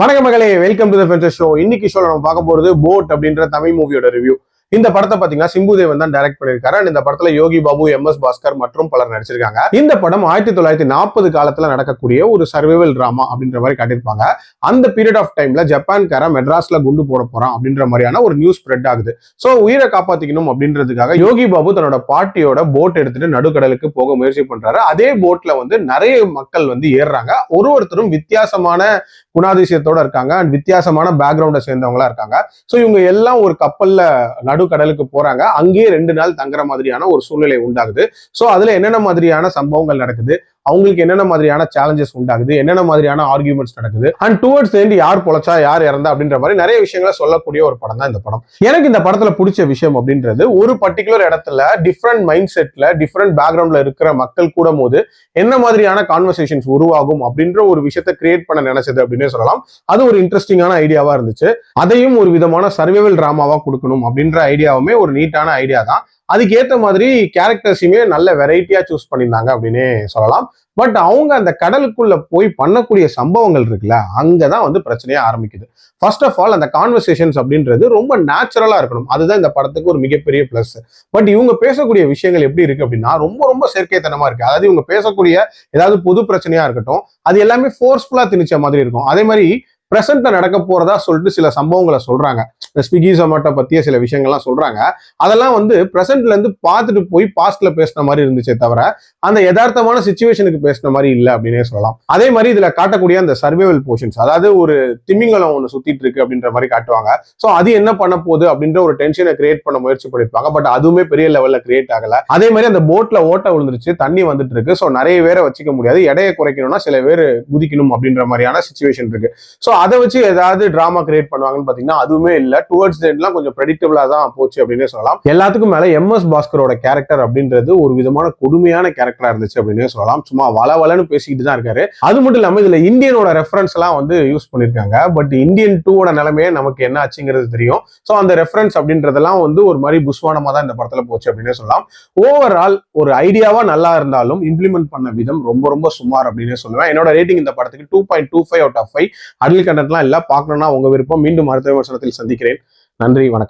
வணக்கம் மகளே, welcome to the ஃபென்சர் show. இன்னைக்கு ஷோல நம்ம பார்க்க போறது போட் அப்படின்ற தமிழ் மூவியோட ரிவ்யூ. இந்த படத்தை பாத்தீங்கன்னா சிம்புதேவன் தான் டைரக்ட் பண்ணிருக்காரு. அண்ட் இந்த படத்துல யோகி பாபு, MS பாஸ்கர் மற்றும் பலர் நடிச்சிருக்காங்க. இந்த படம் 1940 காலத்துல நடக்கக்கூடிய ஒரு சர்வைவல் டிராமா அப்படின்ற மாதிரி காட்டியிருப்பாங்க. அந்த பீரியட் ஆஃப் டைம்ல ஜப்பான்கார மெட்ராஸ்ல குண்டு போட போறான் அப்படின்ற மாதிரியான ஒரு நியூஸ் ஸ்ப்ரெட் ஆகுது. சோ உயிரை காப்பாத்திக்கணும் அப்படின்றதுக்காக யோகி பாபு தன்னோட பாட்டியோட போட் எடுத்துட்டு நடுக்கடலுக்கு போக முயற்சி பண்றாரு. அதே போட்ல நிறைய மக்கள் ஏறுறாங்க. ஒருத்தரும் வித்தியாசமான குணாதிசயத்தோட இருக்காங்க அண்ட் வித்தியாசமான பேக்ரவுண்டை சேர்ந்தவங்களா இருக்காங்க. சோ இவங்க எல்லாம் ஒரு கப்பல்ல நடுக்கடலுக்கு போறாங்க. அங்கேயே 2 நாள் தங்குற மாதிரியான ஒரு சூழ்நிலை உண்டாகுது. சோ அதுல என்னென்ன மாதிரியான சம்பவங்கள் நடக்குது, அவங்களுக்கு என்னென்ன மாதிரியான சேலஞ்சஸ் உண்டாகுது, என்னென்ன மாதிரியான ஆர்கியூமெண்ட்ஸ் நடக்குது, அண்ட் டுவர்ட்ஸ் எண்ட் யார் பொழைச்சா யார் இறந்தா அப்படின்ற மாதிரி நிறைய விஷயங்களை சொல்லக்கூடிய ஒரு படம் தான் இந்த படம். எனக்கு இந்த படத்துல பிடிச்ச விஷயம் அப்படின்றது, ஒரு பர்டிகுலர் இடத்துல டிஃப்ரெண்ட் மைண்ட் செட்ல டிஃப்ரெண்ட் பேக்ரவுண்ட்ல இருக்கிற மக்கள் கூட போது என்ன மாதிரியான கான்வர்சேஷன்ஸ் உருவாகும் அப்படின்ற ஒரு விஷயத்தை கிரியேட் பண்ண நினைச்சது அப்படின்னே சொல்லலாம். அது ஒரு இன்ட்ரெஸ்டிங்கான ஐடியாவா இருந்துச்சு. அதையும் ஒரு விதமான சர்வைவல் டிராமாவா கொடுக்கணும் அப்படின்ற ஐடியாவுமே ஒரு நீட்டான ஐடியா தான். அதுக்கு ஏற்ற மாதிரி கேரக்டர்ஸையுமே நல்ல வெரைட்டியா சூஸ் பண்ணியிருந்தாங்க அப்படின்னே சொல்லலாம். பட் அவங்க அந்த கடலுக்குள்ள போய் பண்ணக்கூடிய சம்பவங்கள் இருக்குல்ல, அங்கதான் பிரச்சனையா ஆரம்பிக்குது. ஃபர்ஸ்ட் ஆஃப் ஆல் அந்த கான்வர்சேஷன்ஸ் அப்படின்றது ரொம்ப நேச்சுரலா இருக்கணும். அதுதான் இந்த படத்துக்கு ஒரு மிகப்பெரிய பிளஸ். பட் இவங்க பேசக்கூடிய விஷயங்கள் எப்படி இருக்கு அப்படின்னா ரொம்ப ரொம்ப செயற்கைத்தனமா இருக்கு. அதாவது இவங்க பேசக்கூடிய ஏதாவது பொது பிரச்சனையா இருக்கட்டும், அது எல்லாமே ஃபோர்ஸ்ஃபுல்லா திணிச்ச மாதிரி இருக்கும். அதே மாதிரி பிரசன்ட்ல நடக்க போறதா சொல்லிட்டு சில சம்பவங்களை சொல்றாங்க. ஸ்விக்கி ஜொமேட்டோ பத்திய சில விஷயங்கள்லாம் சொல்றாங்க. அதெல்லாம் பிரசன்ட்ல இருந்து பார்த்துட்டு போய் பாஸ்ட்ல பேசின மாதிரி இருந்துச்சே தவிர அந்த யதார்த்தமான சிச்சுவேஷனுக்கு பேசின மாதிரி இல்லை அப்படின்னே சொல்லலாம். அதே மாதிரி இதுல காட்டக்கூடிய அந்த சர்வைவல் போர்ஷன்ஸ், அதாவது ஒரு திமிங்கலம் ஒன்று சுத்திட்டு இருக்கு அப்படின்ற மாதிரி காட்டுவாங்க. ஸோ அது என்ன பண்ண போகுது அப்படின்ற ஒரு டென்ஷனை கிரியேட் பண்ண முயற்சி பண்ணிருப்பாங்க. பட் அதுவுமே பெரிய லெவல்ல கிரியேட் ஆகல. அதே மாதிரி அந்த போட்ல ஓட்ட விழுந்துருச்சு, தண்ணி வந்துட்டு இருக்கு. ஸோ நிறைய பேரை வச்சுக்க முடியாது, எடையை குறைக்கணும்னா சில பேர் குதிக்கணும் அப்படின்ற மாதிரியான சிச்சுவேஷன் இருக்கு. ஸோ அதை வச்சு ஏதாவது டிராமா கிரியேட் பண்ணுவாங்கன்னு பாத்தீங்கன்னா அதுவுமே இல்ல. டுவர்ட்ஸ் எண்ட்லாம் கொஞ்சம் ப்ரெடிக்டபிளா தான் போச்சு அப்படின்னே சொல்லலாம். எல்லாத்துக்கும் மேல MS பாஸ்கரோட கேரக்டர் அப்படின்றது ஒரு விதமான கொடுமையான கேரக்டரா இருந்துச்சு அப்படின்னே சொல்லலாம். சும்மா வளவலன்னு பேசிக்கிட்டு தான் இருக்காரு. அது மட்டும் இல்லாம இதுல இந்தியனோட ரெஃபரன்ஸ் எல்லாம் யூஸ் பண்ணிருக்காங்க. பட் இந்தியன் 2 நிலைமையே நமக்கு என்ன ஆச்சுங்கிறது தெரியும். ஸோ அந்த ரெஃபரன்ஸ் அப்படின்றதெல்லாம் ஒரு மாதிரி புஸ்வானமா தான் இந்த படத்துல போச்சு அப்படின்னே சொல்லலாம். ஓவரால் ஒரு ஐடியாவா நல்லா இருந்தாலும் இம்ப்ளிமெண்ட் பண்ண விதம் ரொம்ப ரொம்ப சுமார் அப்படின்னே சொல்லுவேன். என்னோட ரேட்டிங் இந்த படத்துக்கு 2.25 out of 5. அடல் கண்டென்ட்லாம் இல்ல. பார்க்கணும்னா உங்க விருப்பம். மீண்டும் அடுத்த விமர்சனத்தில் சந்திக்கிறேன். நன்றி, வணக்கம்.